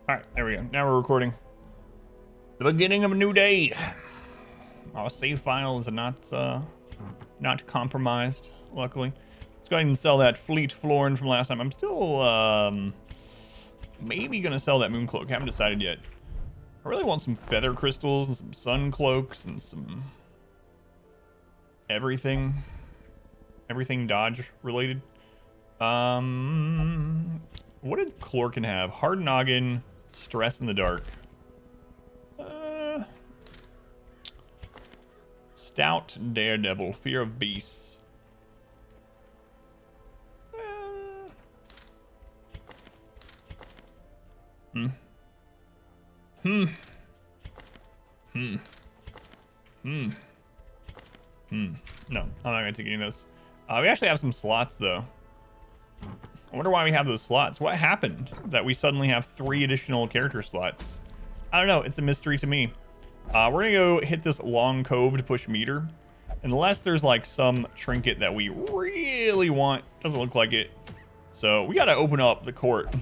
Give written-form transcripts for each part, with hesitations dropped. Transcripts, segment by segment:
All right, there we go. Now we're recording. The beginning of a new day. Our save file is not compromised, luckily. Let's go ahead and sell that fleet florin from last time. I'm still maybe gonna sell that moon cloak. Haven't decided yet. I really want some feather crystals and some sun cloaks and some everything dodge related. What did Clorkin have? Hard noggin, stress in the dark. Stout daredevil, fear of beasts. No, I'm not gonna take any of those. We actually have some slots though. I wonder why we have those slots. What happened that we suddenly have 3 additional character slots? I don't know. It's a mystery to me. We're gonna go hit this long cove to push meter. Unless there's like some trinket that we really want. Doesn't look like it. So we gotta open up the court.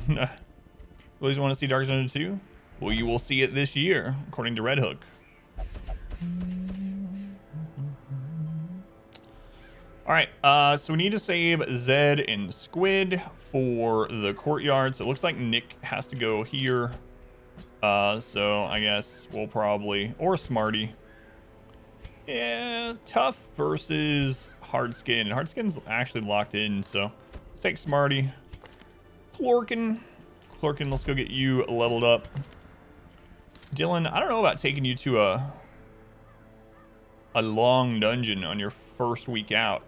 Really want to see Dark Dungeon 2? Well, you will see it this year, according to Redhook. Alright, so we need to save Zed and Squid for the courtyard. So it looks like Nick has to go here. So I guess we'll probably... Or Smarty. Yeah, tough versus Hardskin. Hardskin's actually locked in, so let's take Smarty. Clorkin, let's go get you leveled up. Dylan, I don't know about taking you to a long dungeon on your first week out.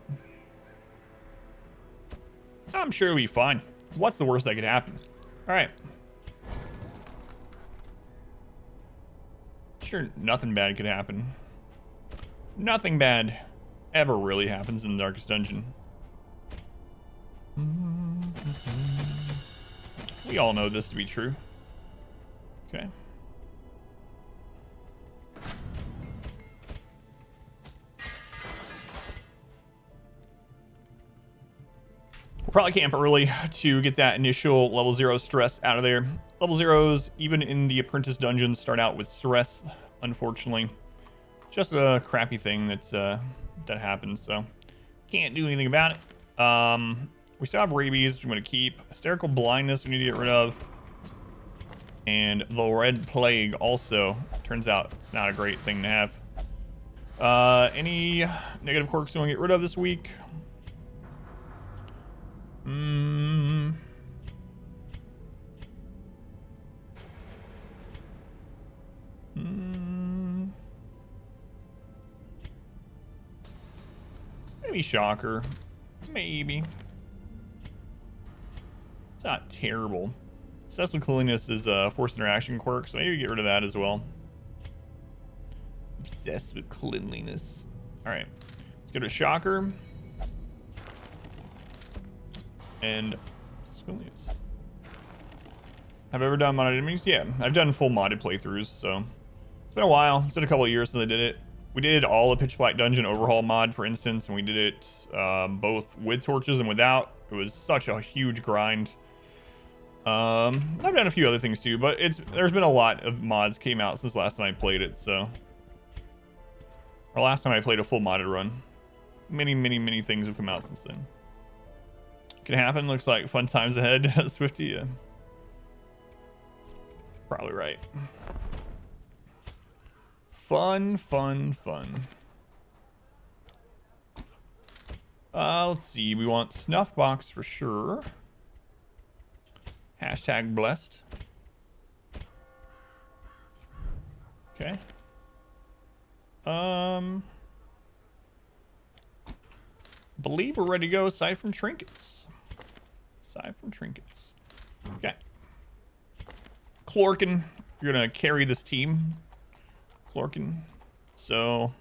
I'm sure it'll be fine. What's the worst that could happen? All right. Sure, nothing bad could happen. Nothing bad ever really happens in the Darkest Dungeon. We all know this to be true. Okay. We'll probably camp early to get that initial level 0 stress out of there. Level 0s, even in the Apprentice dungeons, start out with stress, unfortunately. Just a crappy thing that's that happens, so can't do anything about it. We still have rabies, which I'm going to keep. Hysterical blindness we need to get rid of. And the red plague also. Turns out it's not a great thing to have. Any negative quirks you want to get rid of this week? Maybe Shocker. Maybe. It's not terrible. Obsessed with cleanliness is a forced interaction quirk, so maybe get rid of that as well. Obsessed with cleanliness. Alright. Let's go to Shocker. And cleanliness. Have I ever done modded enemies? Yeah, I've done full modded playthroughs, so it's been a while. It's been a couple of years since I did it. We did all the Pitch Black Dungeon overhaul mod, for instance, and we did it both with torches and without. It was such a huge grind. I've done a few other things too, but there's been a lot of mods came out since last time I played it, so. Or last time I played a full modded run. Many things have come out since then. Can happen, looks like fun times ahead, Swifty, yeah. Probably right. Fun. Let's see, we want Snuff Box for sure. Hashtag blessed. Okay. Believe we're ready to go aside from trinkets. Okay. Clorkin, you're gonna carry this team. Clorkin. So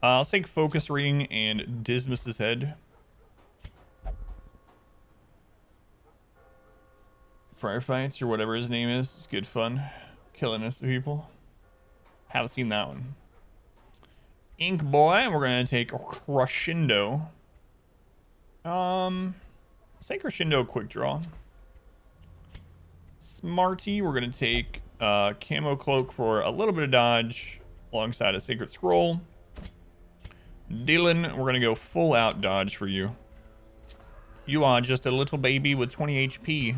I'll take Focus Ring and Dismas's head. Firefights or whatever his name is. It's good fun. Killing us people. Haven't seen that one. Ink Boy, we're gonna take Crescendo. Let's take Crescendo quick draw. Smarty, we're going to take Camo Cloak for a little bit of dodge alongside a Sacred Scroll. Dylan, we're going to go full out dodge for you. You are just a little baby with 20 HP.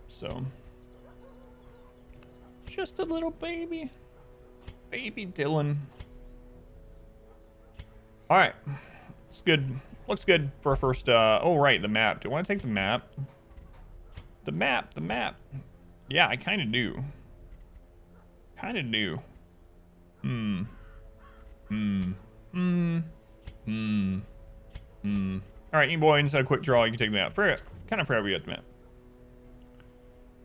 So, just a little baby. Baby Dylan. All right. It's good. Looks good for a first, oh, right, the map. Do I want to take the map? The map. Yeah, I kind of do. All right, you boy, instead of quick draw, you can take the map. Kind of forgot we got the map.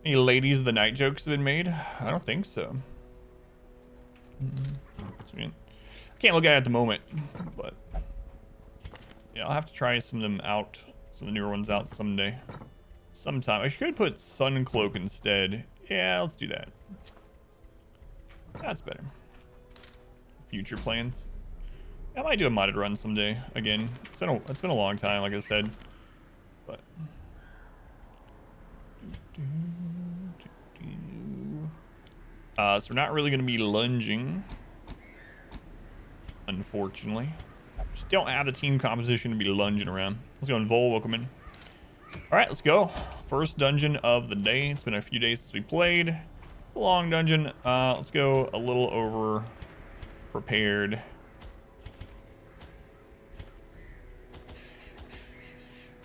Any ladies of the night jokes have been made? I don't think so. I can't look at it at the moment, but yeah, I'll have to try some of them out, some of the newer ones out someday. Sometime. I should put Sun Cloak instead. Yeah, let's do that. That's better. Future plans. I might do a modded run someday again. It's been a long time, like I said. But so we're not really gonna be lunging, unfortunately. Just don't have the team composition to be lunging around. Let's go in Vol, welcome in. All right, let's go. First dungeon of the day. It's been a few days since we played. It's a long dungeon. Let's go a little over prepared.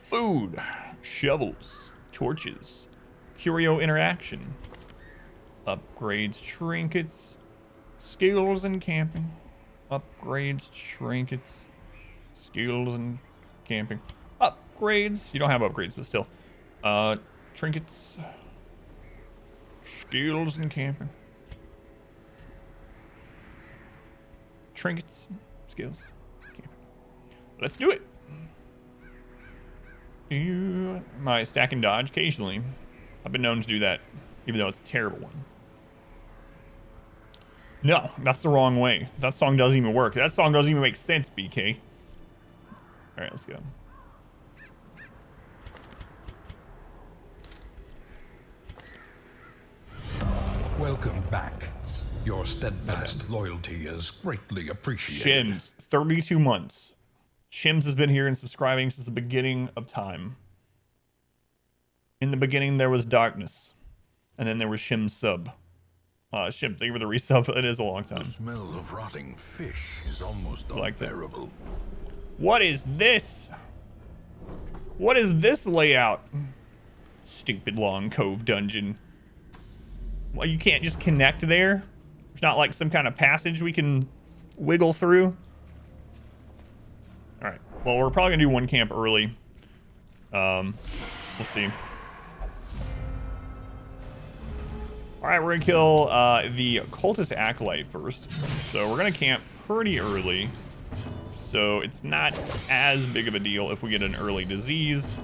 Food, shovels, torches, curio interaction, upgrades, trinkets, skills and camping, upgrades, trinkets, skills and camping, upgrades. You don't have upgrades, but still, trinkets, skills and camping, trinkets, skills, camping. Let's do it. My stack and dodge occasionally. I've been known to do that, even though it's a terrible one. No, that's the wrong way. That song doesn't even work. That song doesn't even make sense, BK. All right, let's go. Welcome back. Your steadfast loyalty is greatly appreciated. Shims, 32 months. Shims has been here and subscribing since the beginning of time. In the beginning, there was darkness. And then there was Shims sub. Shim, thank you for the resub. It is a long time. The smell of rotting fish is almost unbearable. What is this? What is this layout? Stupid long cove dungeon. Well, you can't just connect there? There's not like some kind of passage we can wiggle through? Alright, well, we're probably gonna do one camp early. Let's see. Alright, we're gonna kill the cultist acolyte first. So we're gonna camp pretty early. So it's not as big of a deal if we get an early disease.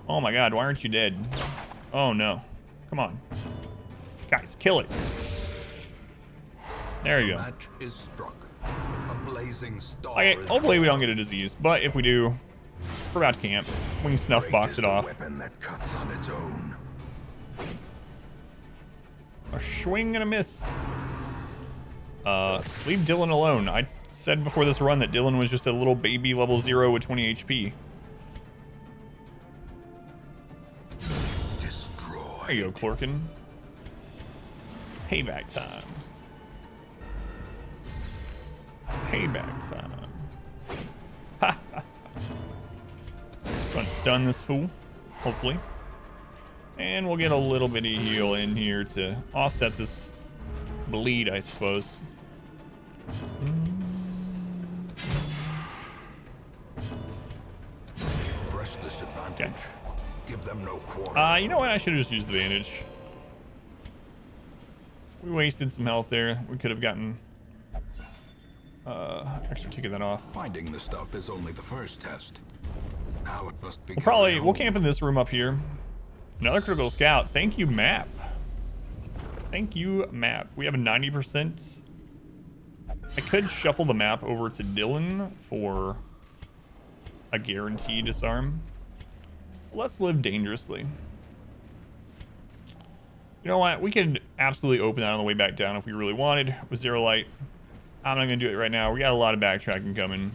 Oh my god, why aren't you dead? Oh no. Come on. Guys, kill it. There you go. Match is struck. A blazing star. Okay, hopefully we don't get a disease, but if we do, we're about to camp. We can snuff box it off. Weapon that cuts on its own. A swing and a miss. Leave Dylan alone. I said before this run that Dylan was just a little baby level 0 with 20 HP. Destroy. There you go, Clorkin. Payback time. Payback time. Ha ha. Gonna stun this fool, hopefully. And we'll get a little bit of heal in here to offset this bleed, I suppose. Press this advantage. Okay. Give them no quarter. You know what? I should have just used the bandage. We wasted some health there. We could have gotten extra ticket that off. Finding the stuff is only the first test. Now it must be. We'll camp in this room up here. Another critical scout. Thank you, map. Thank you, map. We have a 90%. I could shuffle the map over to Dylan for a guaranteed disarm. Let's live dangerously. You know what? We could absolutely open that on the way back down if we really wanted with zero light. I'm not going to do it right now. We got a lot of backtracking coming.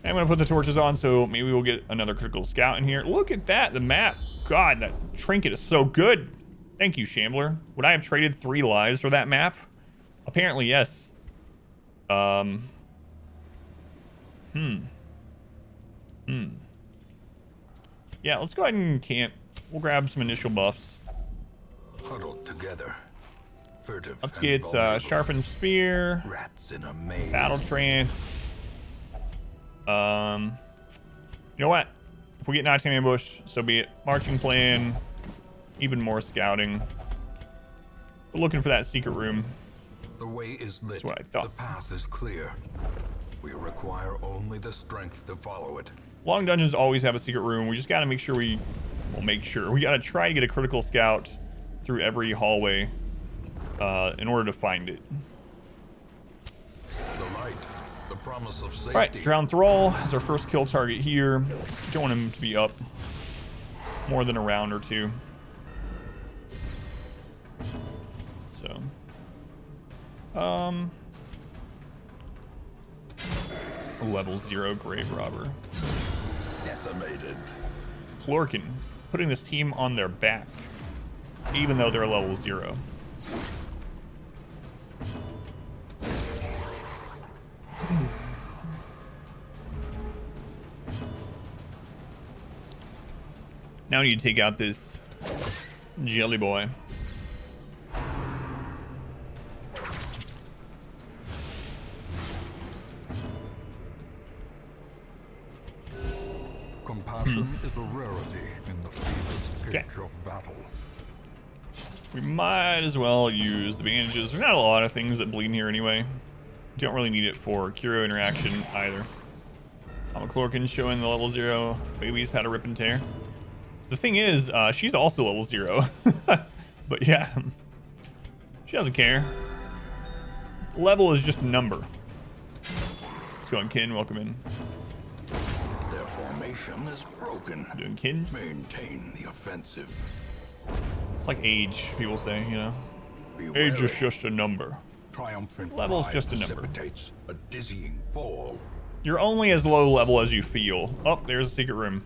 I'm going to put the torches on, so maybe we'll get another critical scout in here. Look at that, the map. God, that trinket is so good. Thank you, Shambler. Would I have traded 3 lives for that map? Apparently, yes. Yeah, let's go ahead and camp. We'll grab some initial buffs. Huddled together. Furtive. Let's get sharpened spear. Rats in a maze. Battle trance. You know what? If we get nighttime ambush, so be it. Marching plan. Even more scouting. We're looking for that secret room. The way is lit. That's what I thought. The path is clear. We require only the strength to follow it. Long dungeons always have a secret room. We just got to make sure we got to try to get a critical scout through every hallway in order to find it. The light, the promise of safety. All right, Drowned Thrall is our first kill target here. Don't want him to be up more than a round or two. So, level 0 grave robber. Decimated. Plorkin, putting this team on their back, even though they're level 0. Now we need to take out this jelly boy. Compassion is a rarity in the fevered pitch of battle. We might as well use the bandages. There's not a lot of things that bleed in here anyway. Don't really need it for Kiro interaction either. Chlorkin showing the level 0 babies how to rip and tear. The thing is, she's also level 0. But yeah, she doesn't care. Level is just a number. Let's go on, Kin. Welcome in. Their formation is broken. Doing Kin? Maintain the offensive. It's like age, people say, you know. Be Age wary. is just a number. Triumphant Level's pride just a number. precipitates a dizzying fall. You're only as low level as you feel. Oh, there's a secret room.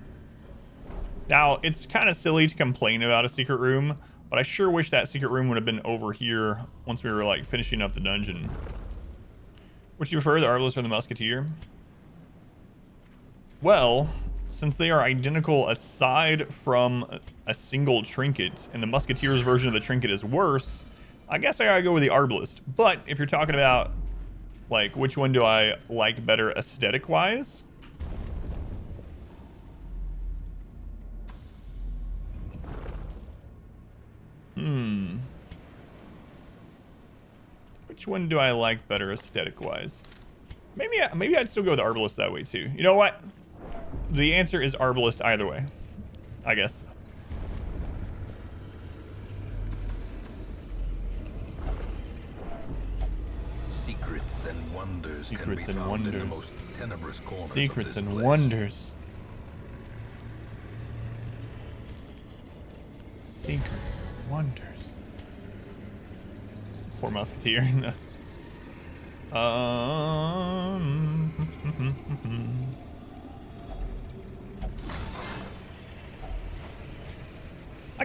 Now, it's kind of silly to complain about a secret room, but I sure wish that secret room would have been over here once we were, like, finishing up the dungeon. Would you prefer the Arbalist or the Musketeer? Well, since they are identical aside from a single trinket, and the Musketeer's version of the trinket is worse, I guess I gotta go with the Arbalist. But if you're talking about, like, which one do I like better aesthetic-wise? Which one do I like better aesthetic-wise? Maybe I'd still go with the Arbalist that way, too. You know what? The answer is Arbalist either way, I guess. Secrets and wonders can be found in the most tenebrous corners Secrets of this and place. wonders. Secrets and wonders. Poor Musketeer. I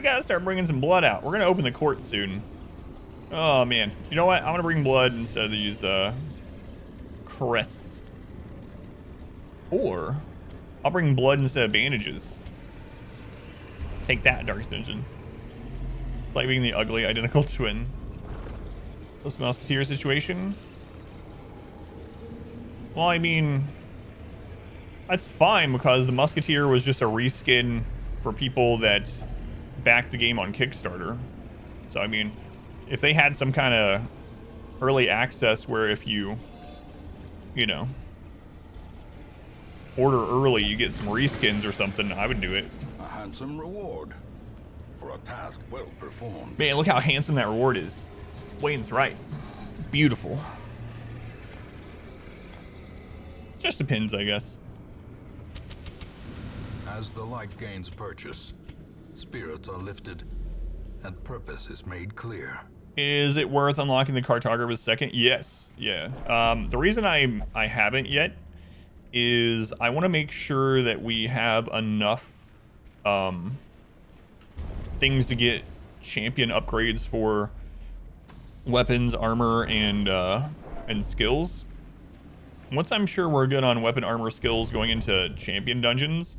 gotta start bringing some blood out. We're gonna open the court soon. Oh man, you know what? I'm gonna bring blood instead of these crests. Or I'll bring blood instead of bandages. Take that, Darkest Dungeon. It's like being the ugly identical twin. This Musketeer situation. Well, I mean, that's fine because the Musketeer was just a reskin for people that backed the game on Kickstarter. So I mean, if they had some kind of early access where if you know, order early, you get some reskins or something, I would do it. A handsome reward for a task well performed. Man, look how handsome that reward is. Wayne's right. Beautiful. Just depends, I guess. As the light gains purchase, spirits are lifted and purpose is made clear. Is it worth unlocking the cartographer's second? Yes. Yeah. The reason I haven't yet is I want to make sure that we have enough things to get champion upgrades for weapons, armor, and skills. Once I'm sure we're good on weapon, armor, skills going into champion dungeons,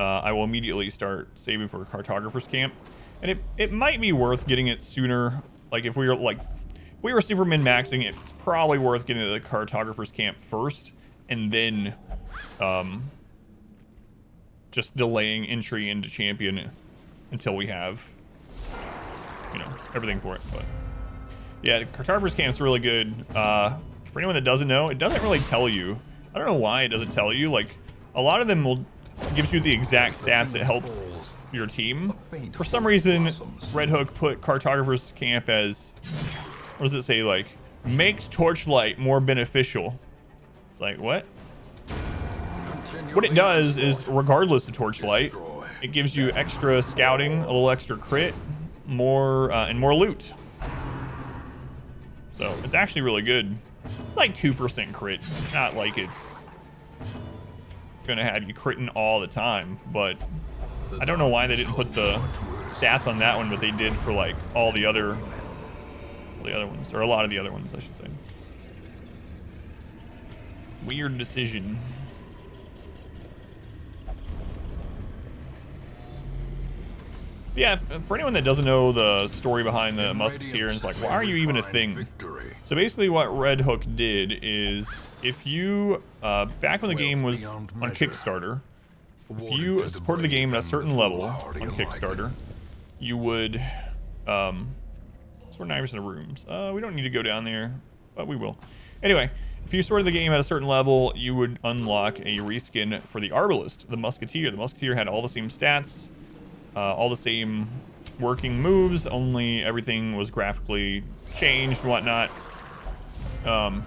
I will immediately start saving for cartographer's camp. And it might be worth getting it sooner. Like if we were super min-maxing, it's probably worth getting to the cartographer's camp first and then just delaying entry into champion until we have, you know, everything for it. But yeah, cartographer's camp is really good. For anyone that doesn't know, it doesn't really tell you. I don't know why it doesn't tell you. Like a lot of them gives you the exact stats that helps your team. For some reason, Redhook put cartographer's camp as, what does it say, like, makes torchlight more beneficial. It's like, what? What it does is, regardless of torchlight, it gives you extra scouting, a little extra crit, more and more loot. So it's actually really good. It's like 2% crit. It's not like it's gonna have you critting all the time, but I don't know why they didn't put the stats on that one, but they did for like all the other ones, or a lot of the other ones, I should say. Weird decision. Yeah, for anyone that doesn't know the story behind the Musketeer and is like, why are you even a thing? So basically what Redhook did is, if you, back when the game was on Kickstarter, if you supported the game at a certain level on Kickstarter, you would, so we're 9% of rooms. We don't need to go down there, but we will. Anyway, if you supported the game at a certain level, you would unlock a reskin for the Arbalist, the Musketeer. The Musketeer had all the same stats, all the same working moves, only everything was graphically changed and whatnot. And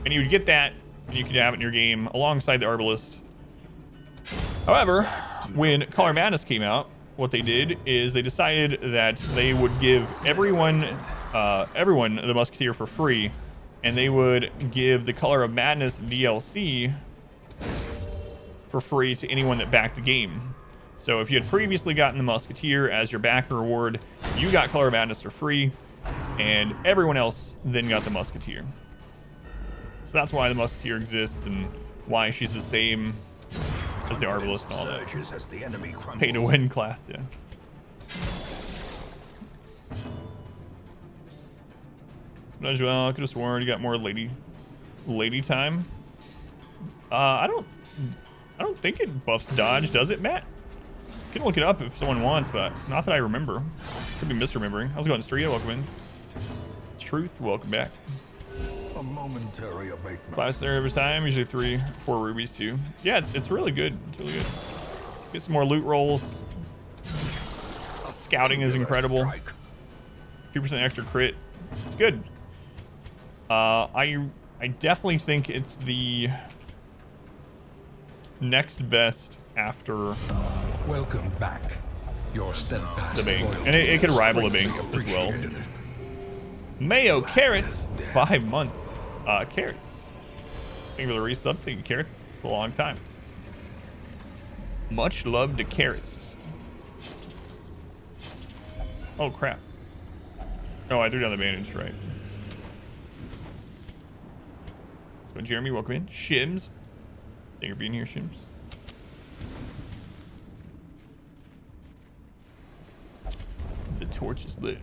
you would get that, and you could have it in your game alongside the Arbalist. However, when Color Madness came out, what they did is they decided that they would give everyone the Musketeer for free, and they would give the Color of Madness DLC for free to anyone that backed the game. So if you had previously gotten the Musketeer as your backer reward, you got Color of Madness for free, and everyone else then got the Musketeer. So that's why the Musketeer exists and why she's the same as the Arbalist and all that. Pay to win class, yeah. Well, I could have sworn you got more lady time. I don't think it buffs dodge, does it, Matt? You can look it up if someone wants, but not that I remember. Could be misremembering. How's it going, Stygian? Welcome in. Truth, welcome back. A momentary abatement. Class there every time, usually 3-4 rubies too. Yeah, it's really good. It's really good. Get some more loot rolls. Scouting is incredible. 2% extra crit. It's good. I definitely think it's the next best after Welcome back. Your steadfast the Bing. And it could rival the Bing as well. Mayo carrots, 5 months. Carrots. Thank you for the resub. Thank you, carrots. It's a long time. Much love to carrots. Oh crap. Oh, I threw down the bandage, right. So Jeremy, welcome in. Shims. Thank you for being here, Shims. The torch is lit.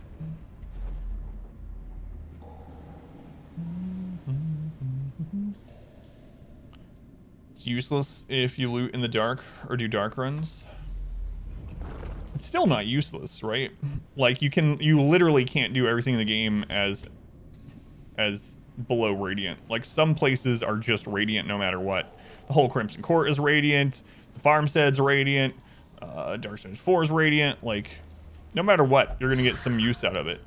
It's useless if you loot in the dark or do dark runs. It's still not useless, right? Like you literally can't do everything in the game as below radiant. Like some places are just radiant no matter what. The whole Crimson Court is radiant. The farmstead's radiant. Dark Stones 4 is radiant. Like no matter what, you're gonna get some use out of it.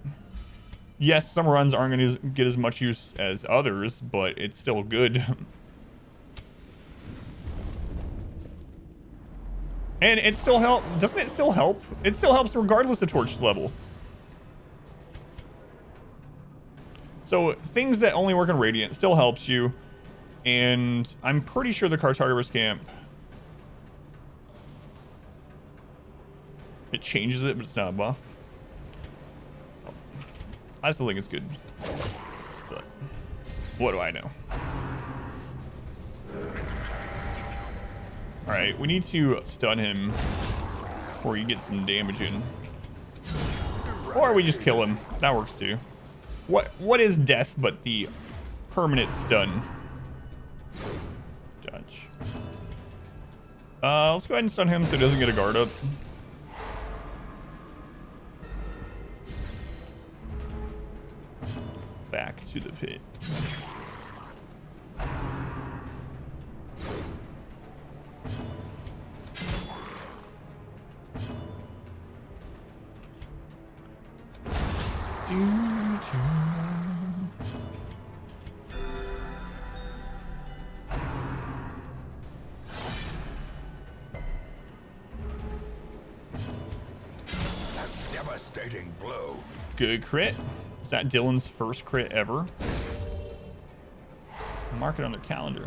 Yes, some runs aren't gonna get as much use as others, but it's still good. And it still help. Doesn't it still help? It still helps regardless of torch level. So things that only work on Radiant still helps you. And I'm pretty sure the Cartographer's Camp, it changes it, but it's not a buff. I still think it's good. But what do I know? Alright, we need to stun him before he gets some damage in. Or we just kill him. That works too. What is death but the permanent stun? Dodge. Let's go ahead and stun him so he doesn't get a guard up. Back to the pit. Devastating blow. Good crit. Is that Dylan's first crit ever? Mark it on their calendar.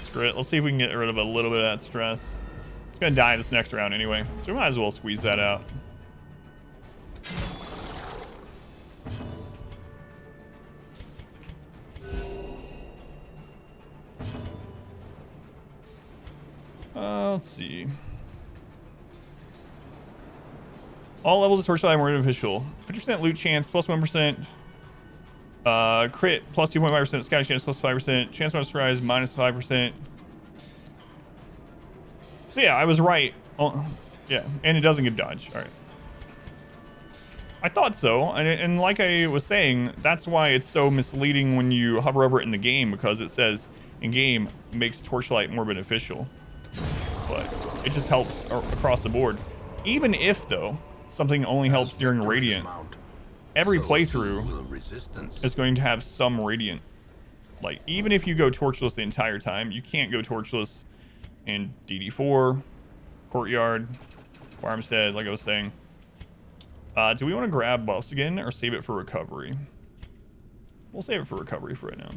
Screw it. Let's see if we can get rid of a little bit of that stress. It's gonna die this next round anyway, so we might as well squeeze that out. Let's see. All levels of Torchlight are more beneficial. 50% loot chance, plus 1%. Crit, plus 2.5%. Scouting chance, plus 5%. Chance of surprise, minus 5%. So yeah, I was right. Oh, yeah, and it doesn't give dodge. All right. I thought so, and like I was saying, that's why it's so misleading when you hover over it in the game, because it says in-game makes Torchlight more beneficial. But it just helps across the board. Even if, though, something only helps during Radiant, every playthrough is going to have some Radiant. Like, even if you go Torchless the entire time, you can't go Torchless in DD4, Courtyard, Farmstead, like I was saying. Do we want to grab buffs again or save it for recovery? We'll save it for recovery for right now.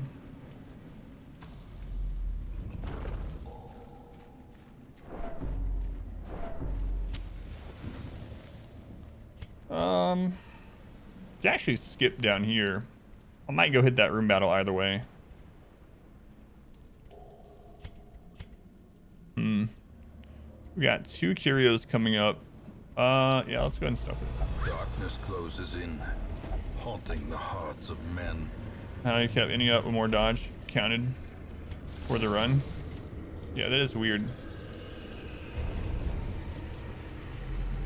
To actually skip down here, I might go hit that room battle either way. We got 2 curios coming up. Yeah, let's go ahead and stuff it. Darkness closes in, haunting the hearts of men. How you kept ending up with more dodge counted for the run? Yeah, that is weird.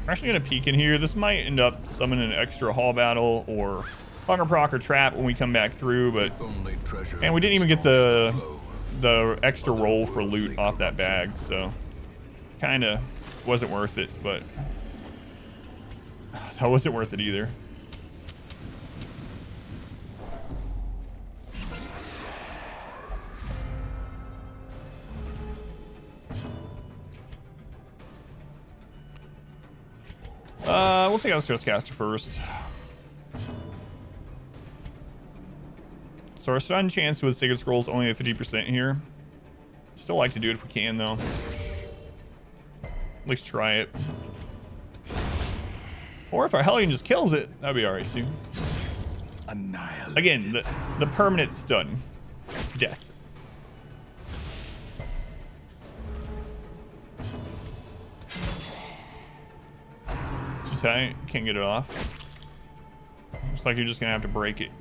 We're actually gonna peek in here. This might end up summoning an extra hall battle or hunger proc or trap when we come back through, but and we didn't even get the extra roll for loot off that bag, so kinda wasn't worth it, but that wasn't worth it either. We'll take out the Stresscaster first. So our stun chance with Sacred Scrolls only at 50% here. Still like to do it if we can, though. At least try it. Or if our Hellion just kills it, that'd be alright too. Annihilated. Again, the permanent stun. Death. Too tight. Can't get it off. Looks like you're just gonna have to break it.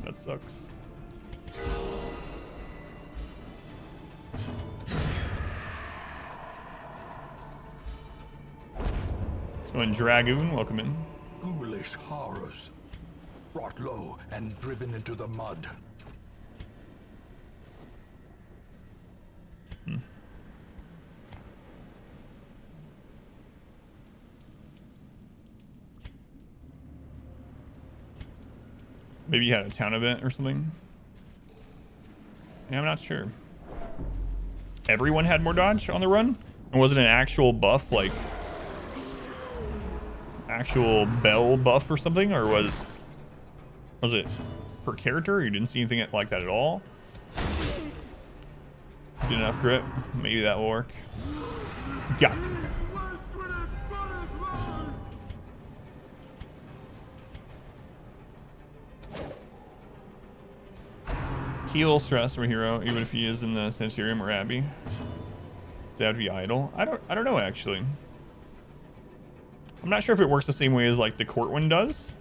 That sucks. So in Dragoon, welcome in. Ghoulish horrors, brought low and driven into the mud. Maybe you had a town event or something. Yeah, I'm not sure. Everyone had more dodge on the run? And was it an actual buff, like actual bell buff or something? Or was it per character? You didn't see anything like that at all? Get enough grip? Maybe that will work. Got this. Heal stress from a hero, even if he is in the Sanitarium or Abbey. Does that have to be idle? I don't know actually. I'm not sure if it works the same way as like the court one does.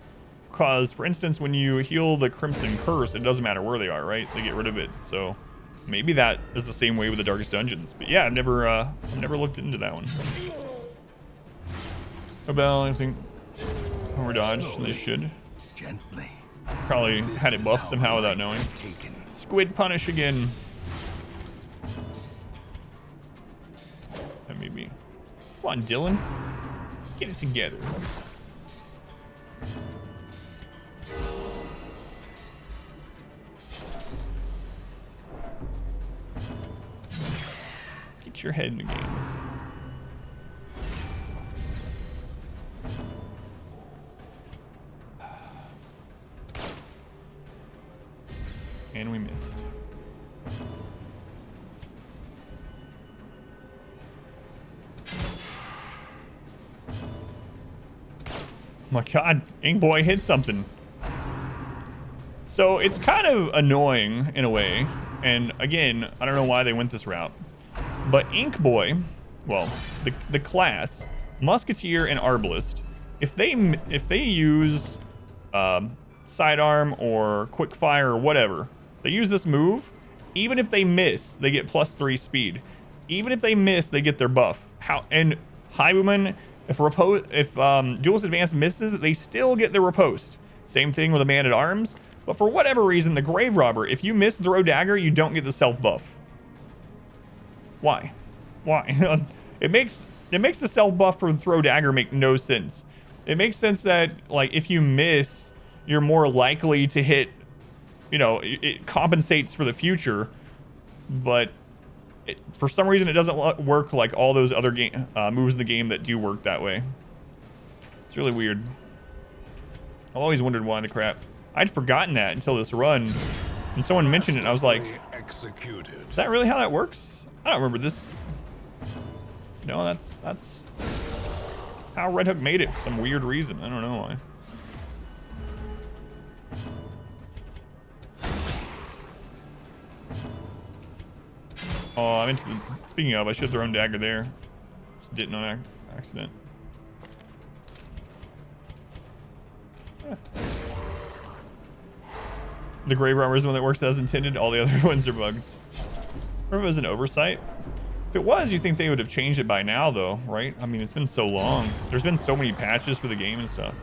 Because for instance, when you heal the Crimson Curse, it doesn't matter where they are, right? They get rid of it. So maybe that is the same way with the Darkest Dungeons. But yeah, I've never looked into that one. No bell, anything. More dodge than they should. Gently. Probably had it buffed somehow without knowing. Squid punish again. That may be. Come on, Dylan. Get it together. Get your head in the game. And we missed. My God, Ink Boy hit something. So it's kind of annoying in a way. And again, I don't know why they went this route. But Ink Boy, well, the class, Musketeer and Arbalist, if they use sidearm or quick fire or whatever, they use this move, even if they miss, they get +3 speed. Even if they miss, they get their buff. And Highwayman, if Duelist Advance misses, they still get their riposte. Same thing with a Man at Arms. But for whatever reason, the Grave Robber, if you miss Throw Dagger, you don't get the self buff. Why? Why? It makes the self buff for Throw Dagger make no sense. It makes sense that like if you miss, you're more likely to hit. You know, it compensates for the future, but for some reason it doesn't work like all those other moves in the game that do work that way. It's really weird. I've always wondered why the crap. I'd forgotten that until this run, and someone mentioned it, and I was like, is that really how that works? I don't remember this. No, that's how Redhook made it for some weird reason. I don't know why. Oh, I'm into the... Speaking of, I should have thrown dagger there. Just didn't on accident. Yeah. The Grave Robber is the one that works as intended. All the other ones are bugged. Or if it was an oversight. If it was, you think they would have changed it by now, though, right? I mean, it's been so long. There's been so many patches for the game and stuff,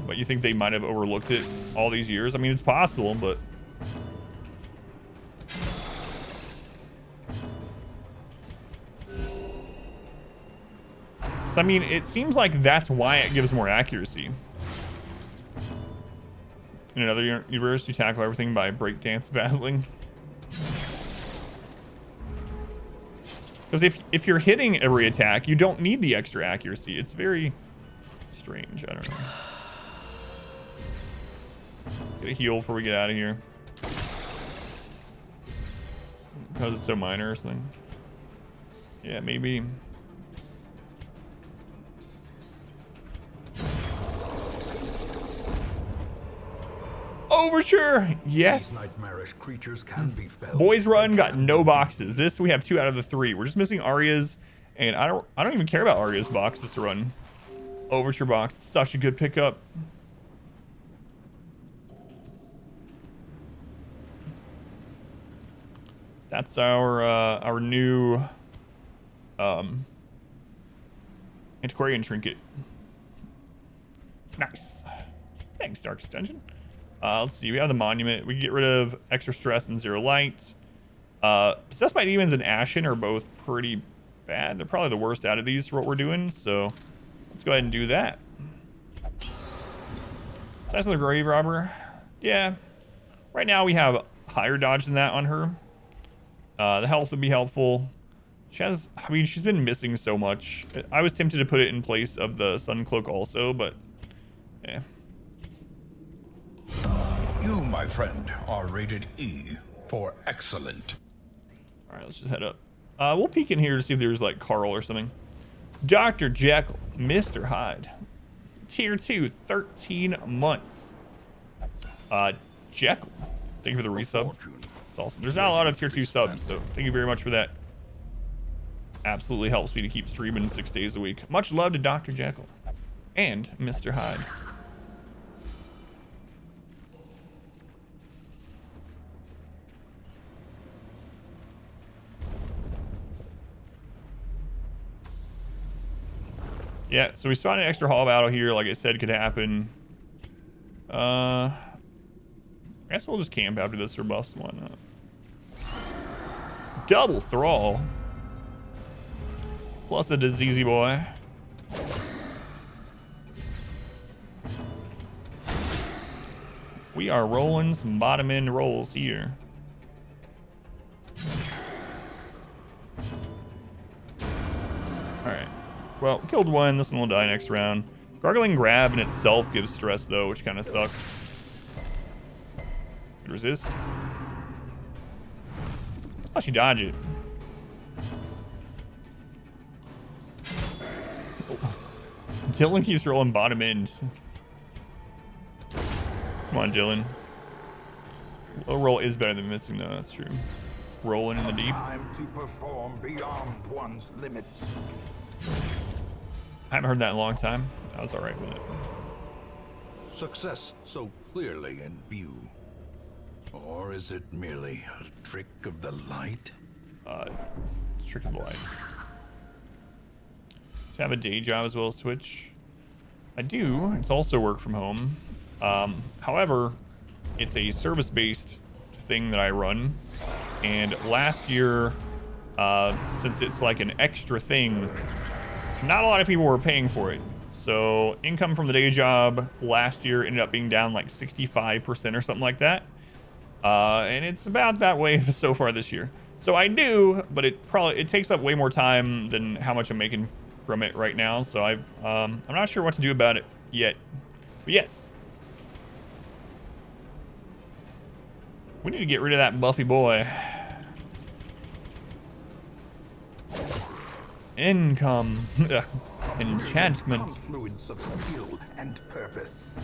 but you think they might have overlooked it all these years? I mean, it's possible, but... So, I mean, it seems like that's why it gives more accuracy. In another universe, you tackle everything by breakdance battling. Because if you're hitting every attack, you don't need the extra accuracy. It's very strange. I don't know. Get a heal before we get out of here. Because it's so minor or something. Yeah, maybe. Overture, yes. Nightmarish creatures can be felled. Boys Run got no boxes. This we have 2 out of the 3. We're just missing Arya's, and I don't even care about Arya's box this run. Overture box, such a good pickup. That's our new antiquarian trinket. Nice. Thanks, Darkest Dungeon. Let's see. We have the monument. We can get rid of extra stress and 0 light. Possessed by Demons and Ashen are both pretty bad. They're probably the worst out of these for what we're doing. So let's go ahead and do that. That's the grave robber. Yeah. Right now we have higher dodge than that on her. The health would be helpful. She has, I mean, she's been missing so much. I was tempted to put it in place of the Sun Cloak also, but yeah. You, my friend, are rated E for excellent. All right, let's just head up. We'll peek in here to see if there's like Carl or something. Dr. Jekyll, Mr. Hyde. Tier 2, 13 months. Jekyll, thank you for the resub. It's awesome. There's not a lot of tier 2 subs, so thank you very much for that. Absolutely helps me to keep streaming 6 days a week. Much love to Dr. Jekyll and Mr. Hyde. Yeah, so we spawned an extra hall battle here, like I said, could happen. I guess we'll just camp after this for buffs and whatnot. Double thrall. Plus a diseasey boy. We are rolling some bottom end rolls here. Alright. Well, killed one. This one will die next round. Gargling grab in itself gives stress though, which kind of sucks. Could resist. Oh, she dodged it. Oh. Dylan keeps rolling bottom end. Come on, Dylan. Low roll is better than missing though, that's true. Rolling in the deep. Time to perform beyond one's limits. I haven't heard that in a long time. I was alright with it. Success so clearly in view. Or is it merely a trick of the light? It's trick of the light. To have a day job as well as Twitch. I do. It's also work from home. However, it's a service-based thing that I run. And last year, since it's like an extra thing, not a lot of people were paying for it. So income from the day job last year ended up being down like 65% or something like that. And it's about that way so far this year. So I do, but it takes up way more time than how much I'm making from it right now. So I'm not sure what to do about it yet. But yes. We need to get rid of that Buffy boy. Income. Enchantment. Confluence of skill and purpose.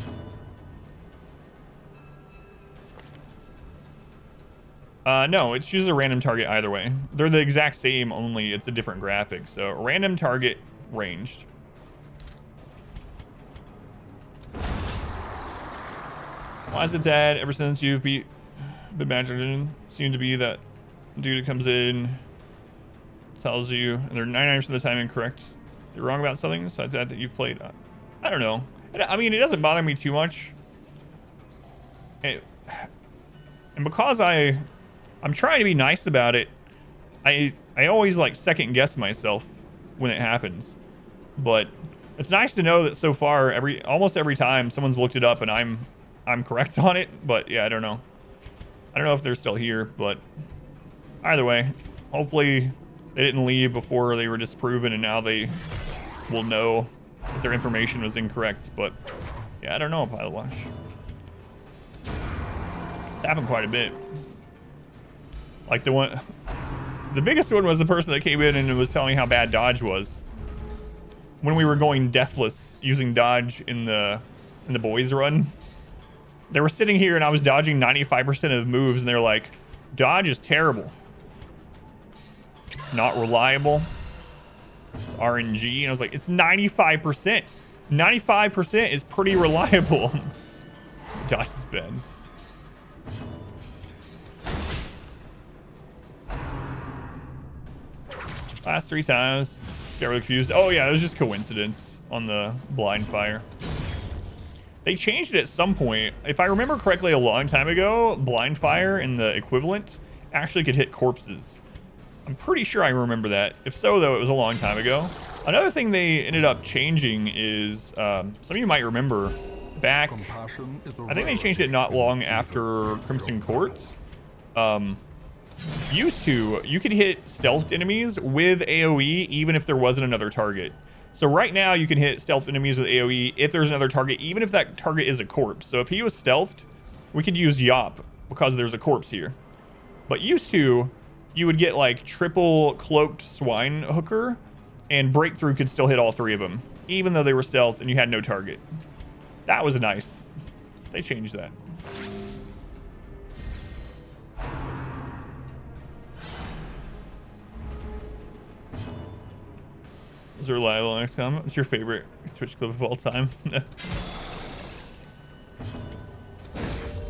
No, it's just a random target either way. They're the exact same, only it's a different graphic. So random target ranged. Why is it dead? Ever since you've been magic, seem to be that dude that comes in, tells you, and they're 99% of the time incorrect. You're wrong about something besides that you've played. I don't know. I mean, it doesn't bother me too much. And because I'm trying to be nice about it, I always like second guess myself when it happens. But it's nice to know that so far almost every time someone's looked it up and I'm correct on it. But yeah, I don't know. I don't know if they're still here, but either way, hopefully they didn't leave before they were disproven and now they will know that their information was incorrect. But yeah, I don't know, Pilot Wash. It's happened quite a bit. Like the biggest one was the person that came in and was telling how bad dodge was when we were going deathless using dodge in the boys run. They were sitting here and I was dodging 95% of moves and they're like, dodge is terrible. It's not reliable. It's RNG. And I was like, it's 95%. 95% is pretty reliable. Dodge is bad. Last 3 times. Got really confused. Oh yeah, it was just coincidence on the blind fire. They changed it at some point. If I remember correctly, a long time ago, blind fire in the equivalent actually could hit corpses. I'm pretty sure I remember that. If so, though, it was a long time ago. Another thing they ended up changing is, some of you might remember, back. Compassion is a I think they changed it not long after Crimson Courts. Used to, you could hit stealthed enemies with AoE even if there wasn't another target. So right now you can hit stealth enemies with AoE if there's another target, even if that target is a corpse. So if he was stealthed, we could use Yop because there's a corpse here. But used to, you would get like triple cloaked swine hooker, and breakthrough could still hit all three of them, even though they were stealth and you had no target. That was nice. They changed that. Is there reliable next comment? What's your favorite Twitch clip of all time?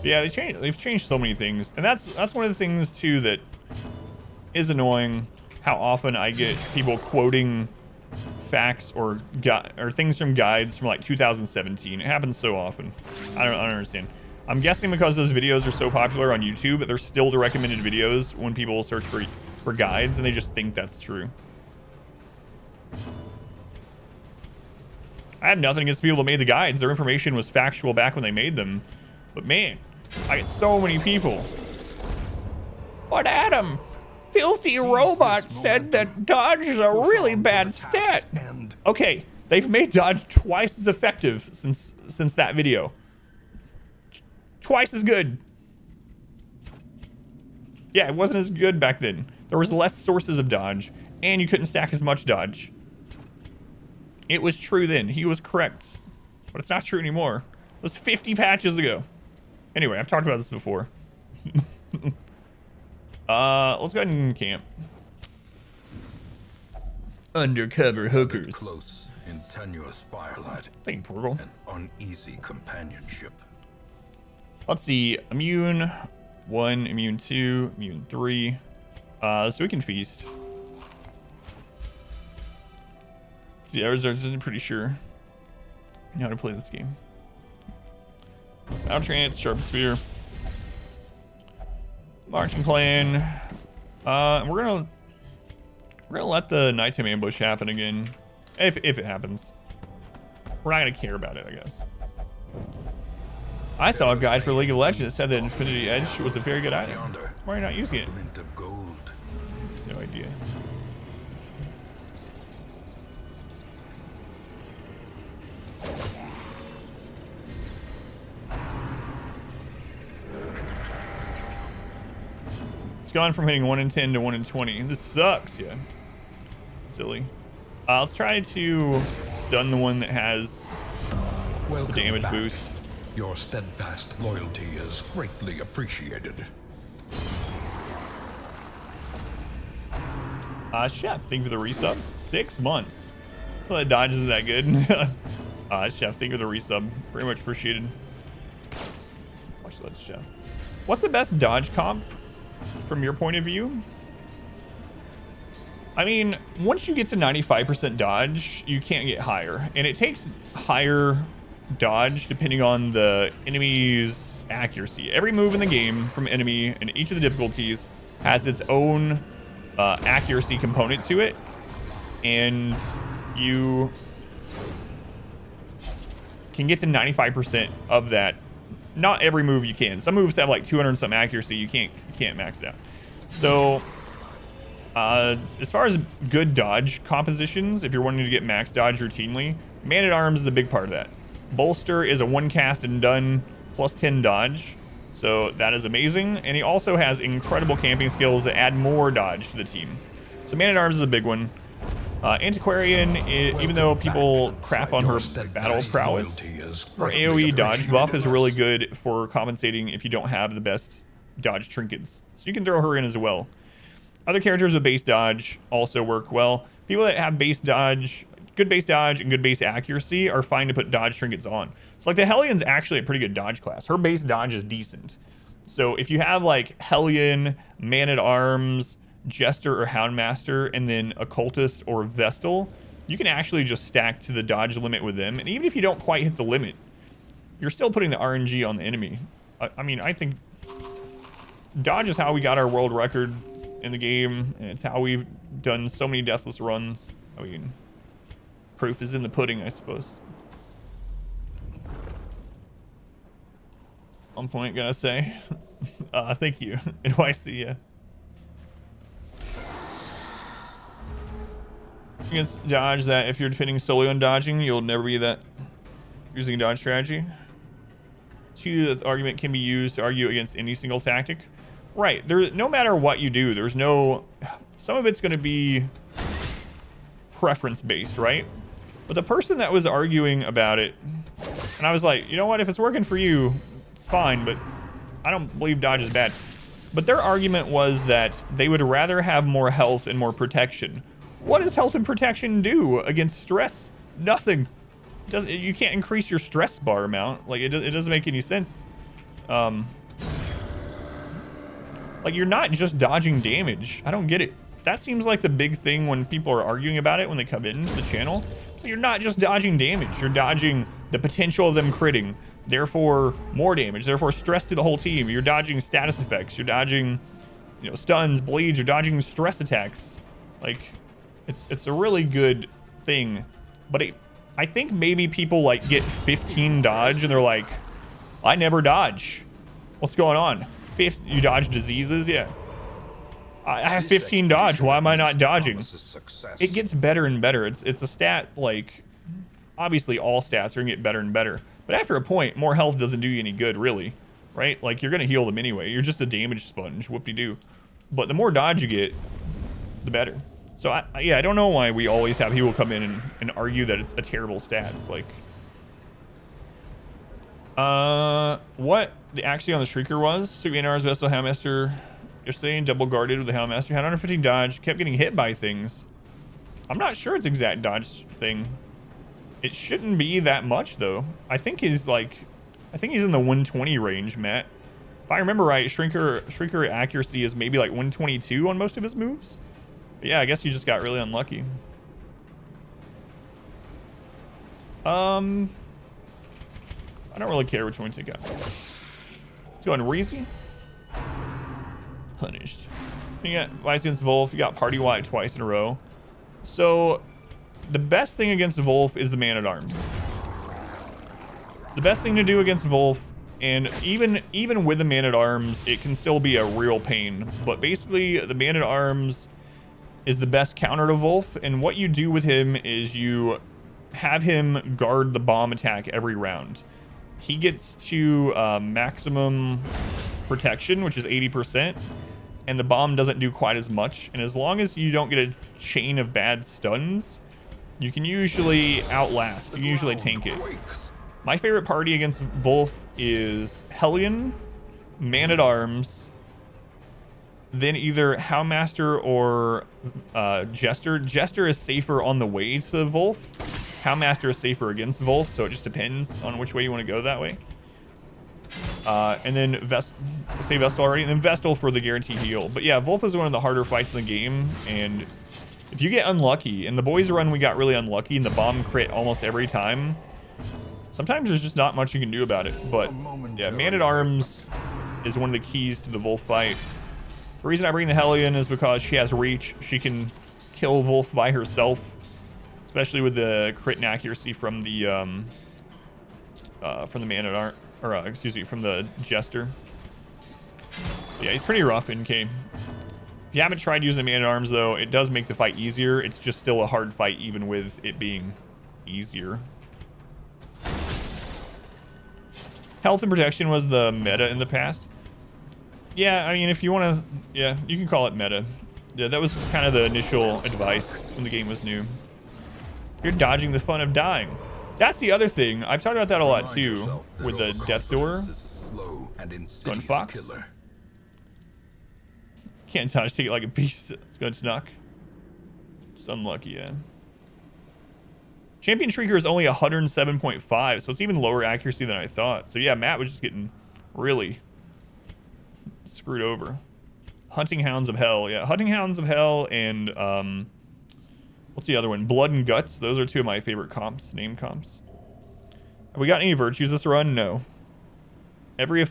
Yeah, they've changed so many things, and that's one of the things too that is annoying. How often I get people quoting facts or things from guides from like 2017. It happens so often. I don't understand. I'm guessing because those videos are so popular on YouTube, but they're still the recommended videos when people search for guides, and they just think that's true. I have nothing against the people that made the guides. Their information was factual back when they made them. But man, I get so many people. But Adam, Filthy Robot said that dodge is a really bad stat. Okay, they've made dodge twice as effective since that video. Twice as good. Yeah, it wasn't as good back then. There was less sources of dodge, and you couldn't stack as much dodge. It was true then. He was correct. But it's not true anymore. It was 50 patches ago. Anyway, I've talked about this before. Let's go ahead and camp. Undercover hookers. Close in tenuous firelight. Thank you, Portal. And uneasy companionship. Let's see. Immune 1, immune 2, immune 3. So we can feast. Yeah, I was pretty sure how to play this game. Outrance, Sharp Spear. Marching Clan. We're gonna let the nighttime ambush happen again. If it happens. We're not gonna care about it, I guess. I saw a guide for League of Legends that said that Infinity Edge was a very good item. Why are you not using it? Glint of gold. No idea. It's gone from hitting 1 in 10 to 1 in 20. This sucks, yeah. Silly. Let's try to stun the one that has the damage boost. Your steadfast loyalty is greatly appreciated. Chef, thank you for the resub. 6 months. So that dodge isn't that good. Chef, thank you for the resub. Very much appreciated. Watch that, Chef. What's the best dodge comp from your point of view? I mean, once you get to 95% dodge, you can't get higher. And it takes higher dodge depending on the enemy's accuracy. Every move in the game from enemy and each of the difficulties has its own accuracy component to it. And you can get to 95% of that. Not every move you can. Some moves have like 200 and some accuracy. You can't max it out. So as far as good dodge compositions, if you're wanting to get max dodge routinely, Man-at-Arms is a big part of that. Bolster is a 1 cast and done plus 10 dodge. So that is amazing. And he also has incredible camping skills that add more dodge to the team. So Man-at-Arms is a big one. Antiquarian, even though people crap on her battle prowess, her AoE dodge buff is really good for compensating if you don't have the best dodge trinkets. So you can throw her in as well. Other characters with base dodge also work well. People that have base dodge, good base dodge and good base accuracy are fine to put dodge trinkets on. It's like the Hellion's actually a pretty good dodge class. Her base dodge is decent. So if you have like Hellion, Man-at-Arms, Jester or Houndmaster, and then Occultist or Vestal, you can actually just stack to the dodge limit with them. And even if you don't quite hit the limit, you're still putting the RNG on the enemy. I mean, I think dodge is how we got our world record in the game, and it's how we've done so many deathless runs. I mean, proof is in the pudding, I suppose. On point, gotta say. Thank you. NYC, yeah. Against dodge that if you're depending solely on dodging, you'll never be that using dodge strategy. 2, that argument can be used to argue against any single tactic. Right, there, no matter what you do, there's no, some of it's going to be preference based, right? But the person that was arguing about it, and I was like, you know what, if it's working for you, it's fine, but I don't believe dodge is bad. But their argument was that they would rather have more health and more protection. What does health and protection do against stress? Nothing. You can't increase your stress bar amount. Like, it doesn't make any sense. Like, you're not just dodging damage. I don't get it. That seems like the big thing when people are arguing about it when they come into the channel. So you're not just dodging damage. You're dodging the potential of them critting. Therefore, more damage. Therefore, stress to the whole team. You're dodging status effects. You're dodging, you know, stuns, bleeds. You're dodging stress attacks. Like, it's a really good thing. But I think maybe people like get 15 dodge and they're like, I never dodge. What's going on? You dodge diseases? Yeah. I have 15 dodge. Why am I not dodging? It gets better and better. It's a stat, like, obviously all stats are gonna get better and better. But after a point, more health doesn't do you any good, really. Right? Like, you're gonna heal them anyway. You're just a damage sponge. Whoop-de-doo. But the more dodge you get, the better. So, yeah, I don't know why we always have people come in and argue that it's a terrible stat. It's like... what the actually on the Shrieker was? 68 hours Vestal Houndmaster yesterday, double guarded with the Houndmaster. Had 115 dodge, kept getting hit by things. I'm not sure it's exact dodge thing. It shouldn't be that much, though. I think he's like... I think he's in the 120 range, Matt. If I remember right, Shrieker accuracy is maybe like 122 on most of his moves. But yeah, I guess you just got really unlucky. I don't really care which one you got. Let's go on Reezy. Punished. You got Vice against Wolf. You got Party White twice in a row. So the best thing against Wolf is the Man-at-Arms. The best thing to do against Wolf, and even with the Man-at-Arms, it can still be a real pain. But basically, the Man-at-Arms is the best counter to Wolf, and what you do with him is you have him guard the bomb attack every round. He gets to maximum protection, which is 80%, and the bomb doesn't do quite as much. And as long as you don't get a chain of bad stuns, you can usually outlast. You can usually tank it. My favorite party against Wolf is Hellion, Man-at-Arms, then either Houndmaster or Jester. Jester is safer on the way to Wolf. Houndmaster is safer against Wolf, so it just depends on which way you want to go that way. And then say Vestal already, and then Vestal for the guarantee heal. But yeah, Wolf is one of the harder fights in the game, and if you get unlucky, in the boys run we got really unlucky and the bomb crit almost every time, sometimes there's just not much you can do about it. But yeah, Man-at-Arms is one of the keys to the Wolf fight. The reason I bring the Hellion is because she has reach. She can kill Wolf by herself, especially with the crit and accuracy from the Man-at-Arms, or excuse me, from the Jester. Yeah, he's pretty rough in K. If you haven't tried using Man-at-Arms though, it does make the fight easier. It's just still a hard fight even with it being easier. Health and protection was the meta in the past. Yeah, I mean, if you want to, yeah, you can call it meta. Yeah, that was kind of the initial advice when the game was new. You're dodging the fun of dying. That's the other thing. I've talked about that a lot too, with the death door. Gun Fox. Can't dodge, take it like a beast. It's going to snuck. Just unlucky, yeah. Champion Shrieker is only 107.5, so it's even lower accuracy than I thought. So yeah, Matt was just getting really screwed over. Hunting Hounds of Hell. Yeah, Hunting Hounds of Hell and what's the other one? Blood and Guts. Those are two of my favorite comps, name comps. Have we got any virtues this run? No. Every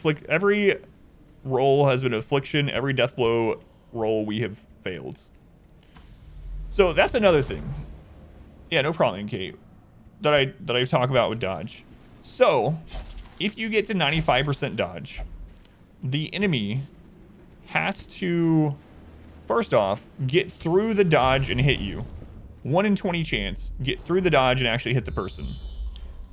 roll has been affliction. Every death blow roll we have failed. So that's another thing. Yeah, no problem, Kate. That I talk about with dodge. So if you get to 95% dodge, the enemy has to, first off, get through the dodge and hit you. 1 in 20 chance, get through the dodge and actually hit the person.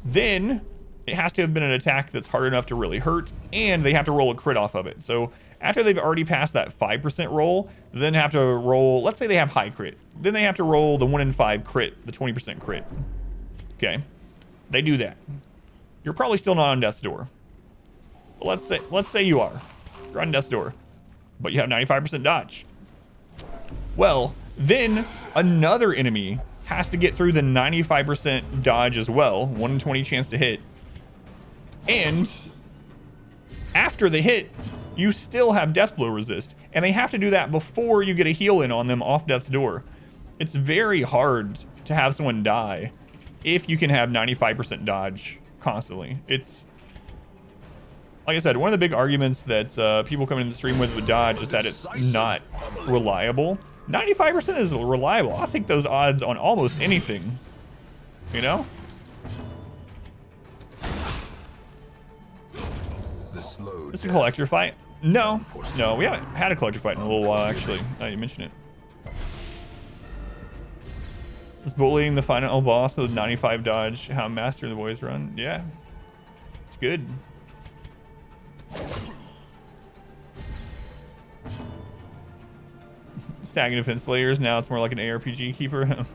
Then it has to have been an attack that's hard enough to really hurt, and they have to roll a crit off of it. So after they've already passed that 5% roll, then have to roll, let's say they have high crit. Then they have to roll the 1 in 5 crit, the 20% crit. Okay, they do that. You're probably still not on death's door. But let's say you are. You're on death's door, but you have 95% dodge. Well, then another enemy has to get through the 95% dodge as well, 1 in 20 chance to hit. And after they hit, you still have death blow resist, and they have to do that before you get a heal in on them off death's door. It's very hard to have someone die if you can have 95% dodge constantly. It's, like I said, one of the big arguments that people come into the stream with dodge is that it's not reliable. 95% is reliable. I'll take those odds on almost anything, you know? This is a collector fight? No, we haven't had a collector fight in a little while, actually. Now you mention it. Is bullying the final boss with 95 dodge how Master of the Boys run? Yeah, it's good. Stacking defense layers, now it's more like an ARPG keeper.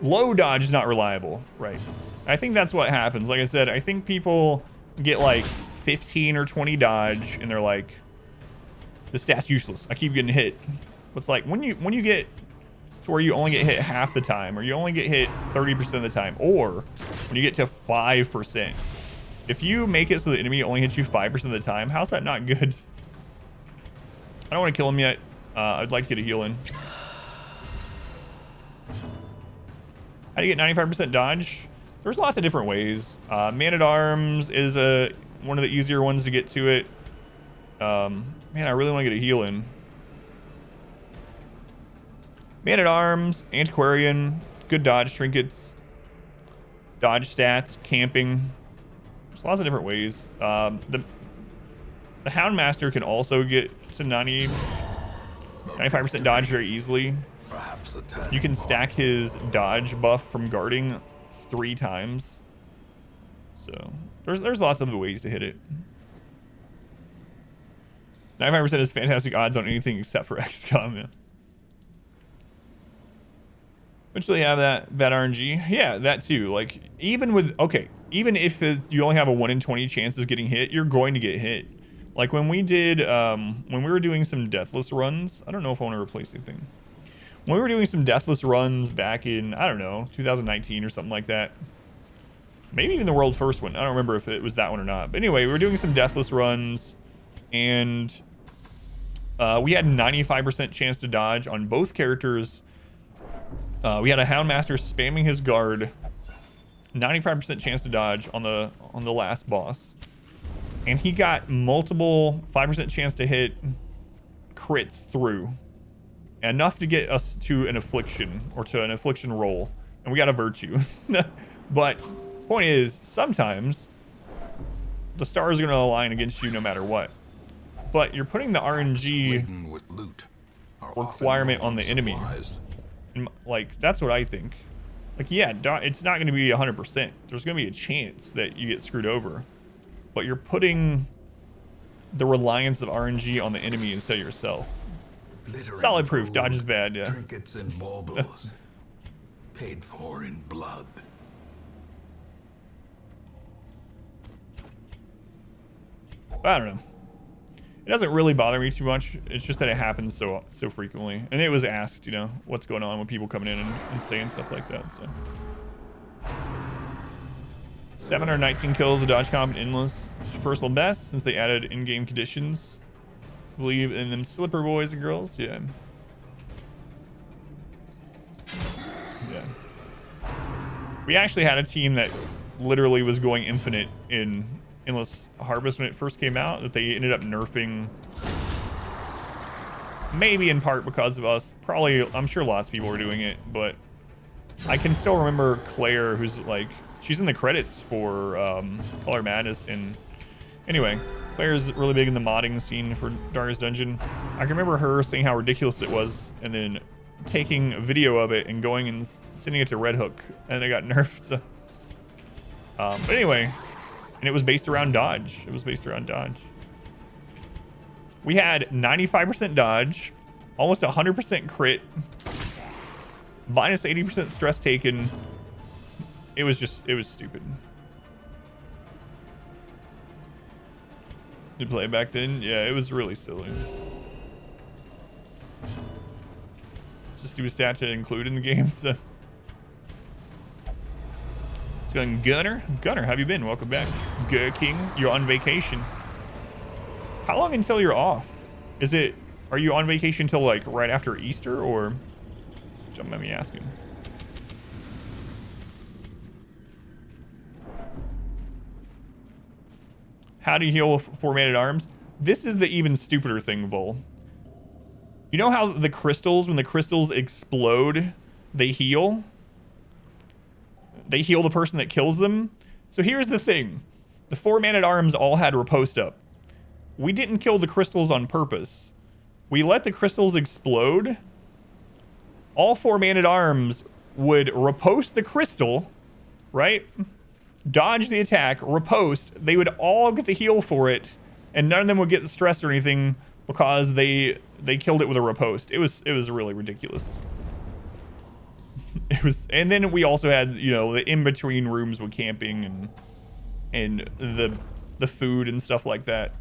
Low dodge is not reliable, right? I think that's what happens. Like I said, I think people get like 15 or 20 dodge and they're like, the stat's useless. I keep getting hit. It's like when you get to where you only get hit half the time, or you only get hit 30% of the time, or when you get to 5%. If you make it so the enemy only hits you 5% of the time, how's that not good? I don't want to kill him yet. I'd like to get a heal in. How do you get 95% dodge? There's lots of different ways. Man-at-Arms is one of the easier ones to get to it. Man, I really want to get a heal in. Man-at-Arms, Antiquarian, good dodge trinkets, dodge stats, camping. There's lots of different ways. The Houndmaster can also get to 95% dodge very easily. You can stack his dodge buff from guarding 3 times. So there's lots of ways to hit it. 95% is fantastic odds on anything except for XCOM. Yeah. Eventually have that bad RNG. Yeah, that too. Like even if you only have a 1 in 20 chance of getting hit, you're going to get hit. Like when we did, when we were doing some deathless runs, I don't know if I want to replace anything. When we were doing some deathless runs back in, I don't know, 2019 or something like that. Maybe even the world first one. I don't remember if it was that one or not. But anyway, we were doing some deathless runs, and we had 95% chance to dodge on both characters. We had a Houndmaster spamming his guard, 95% chance to dodge on the last boss, and he got multiple 5% chance to hit crits through, enough to get us to an affliction or to an affliction roll, and we got a virtue. But point is, sometimes the stars are going to align against you no matter what. But you're putting the RNG requirement on the enemy. And, like, that's what I think. Like, yeah, it's not going to be 100%. There's going to be a chance that you get screwed over. But you're putting the reliance of RNG on the enemy instead of yourself. Solid proof. Dodge is bad, yeah. Trinkets and baubles, paid for in blood. I don't know. It doesn't really bother me too much. It's just that it happens so frequently. And it was asked, you know, what's going on with people coming in and saying stuff like that. So 719 kills, the dodge comp and endless. It's your personal best since they added in-game conditions. Believe in them slipper boys and girls. Yeah. Yeah. We actually had a team that literally was going infinite in Endless Harvest when it first came out, that they ended up nerfing, maybe in part because of us. Probably, I'm sure lots of people were doing it, but I can still remember Claire, who's like, she's in the credits for Color Madness. And anyway, Claire's really big in the modding scene for Darkest Dungeon. I can remember her saying how ridiculous it was, and then taking a video of it and going and sending it to Redhook, and it got nerfed. So, but anyway, and it was based around dodge. It was based around dodge. We had 95% dodge, almost 100% crit, minus 80% stress taken. It was stupid. Did play it back then? Yeah, it was really silly. Just do a stat to include in the game. So it's going Gunner. Gunner, how have you been? Welcome back. Gur King, you're on vacation. How long until you're off? Are you on vacation till like right after Easter, or don't mind me asking? How do you heal with 4 Man-at-Arms? This is the even stupider thing, Vol. You know how the crystals, when the crystals explode, they heal? They heal the person that kills them. So here's the thing. The 4 Man-at-Arms all had riposte up. We didn't kill the crystals on purpose. We let the crystals explode. All 4 Man-at-Arms would riposte the crystal, right? Dodge the attack, riposte. They would all get the heal for it, and none of them would get the stress or anything because they killed it with a riposte. It was really ridiculous. It was, and then we also had, you know, the in-between rooms with camping and the food and stuff like that.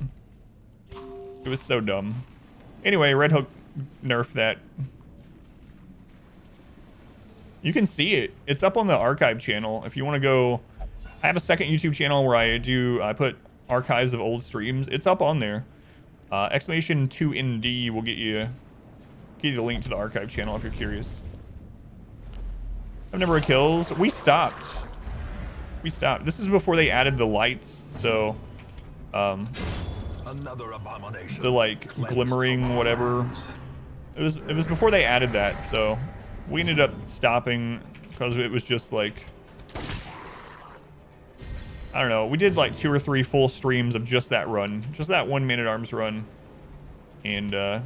It was so dumb. Anyway, Redhook nerfed that. You can see it. It's up on the archive channel. If you want to go, I have a second YouTube channel where I put archives of old streams. It's up on there. Exclamation 2ND will get you the link to the archive channel if you're curious. Number of kills. We stopped. This is before they added the lights, so Another abomination. the like glimmering whatever. It was before they added that, so we ended up stopping because it was just like, I don't know. We did like 2 or 3 full streams of just that run, just that 1 Man-at-Arms run, and yeah.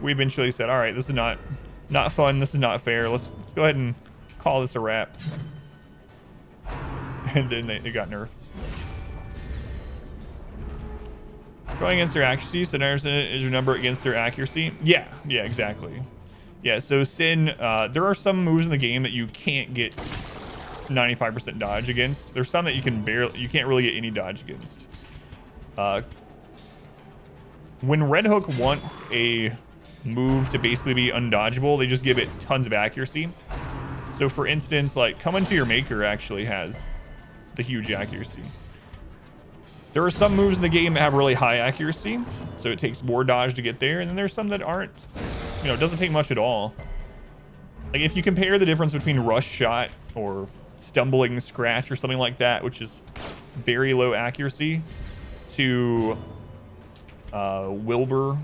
We eventually said, all right, this is not fun. This is not fair. Let's go ahead and call this a wrap. And then it got nerfed. Going against their accuracy, so 9% is your number against their accuracy. Yeah, exactly. Yeah, so Sin, there are some moves in the game that you can't get 95% dodge against. There's some that you can't really get any dodge against. When Redhook wants a move to basically be undodgeable, they just give it tons of accuracy. So for instance, like Come Unto Your Maker actually has the huge accuracy. There are some moves in the game that have really high accuracy, so it takes more dodge to get there, and then there's some that aren't, you know, it doesn't take much at all. Like if you compare the difference between Rush Shot or Stumbling Scratch or something like that, which is very low accuracy, to Wilbur,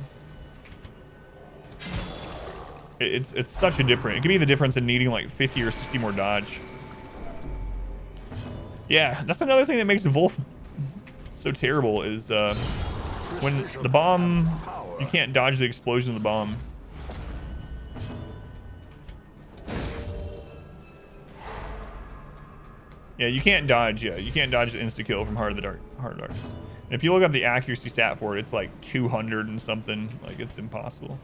it's such a difference. It could be the difference in needing like 50 or 60 more dodge. Yeah, that's another thing that makes Wolf so terrible is when the bomb, you can't dodge the explosion of the bomb. Yeah, you can't dodge. Yeah, you can't dodge the insta kill from Heart of Darkness. And if you look up the accuracy stat for it, it's like 200 and something. Like it's impossible.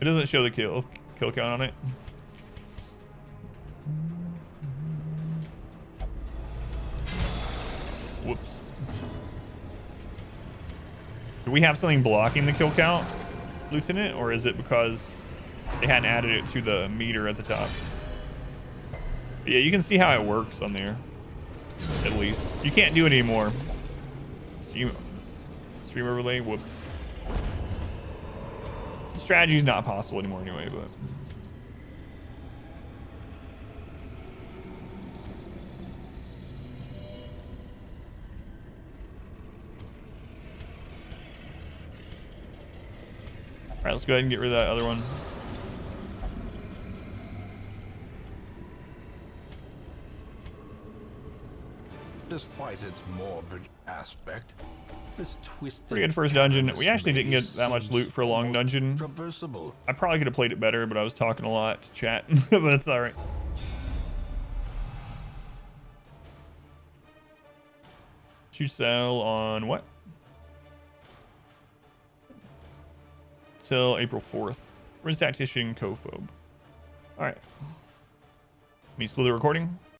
It doesn't show the kill count on it. Whoops. Do we have something blocking the kill count, Lieutenant, or is it because they hadn't added it to the meter at the top? But yeah, you can see how it works on there. At least you can't do it anymore. Stream overlay. Whoops. Strategy's not possible anymore anyway, but. right, let's go ahead and get rid of that other one. Despite its morbid aspect, this twisted Pretty good first dungeon. cavernous We actually didn't maze get that much seems loot for a long almost dungeon. traversable. I probably could have played it better, but I was talking a lot to chat, but it's all right. You sell on what? Till April 4th. Where's Tactician Cove? All right. Let me slow the recording.